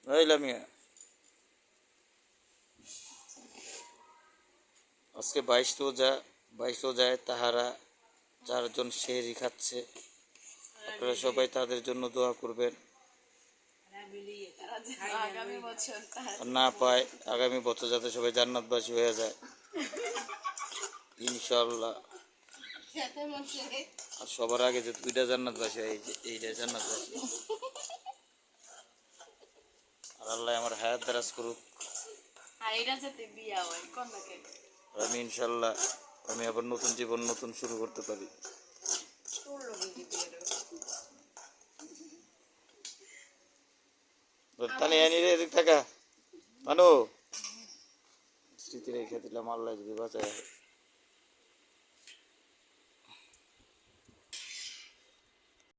মিয়া আজকে 22 রোজায় তাহারা 4 জন সেহরি খাচ্ছে। আপনারা সবাই তাদের জন্য দোয়া করবেন। আর না পায় আগামী বছর যাতে সবাই জান্নাতবাসী হয়ে যায় ইনশাআল্লাহ। আর সবার আগে যে 2টা জান্নাতবাসী হয়, এইটা জান্নাতবাসী। আর আল্লাহ আমার হায়াত দারাজ করুক। আমি ইনশাআল্লাহ আমি আবার নতুন জীবন নতুন শুরু করতে পারি। তানি আনি রে এদিক থাকা মানু স্মৃতি রেখে দিলাম, আল্লাহ যদি বাঁচায়।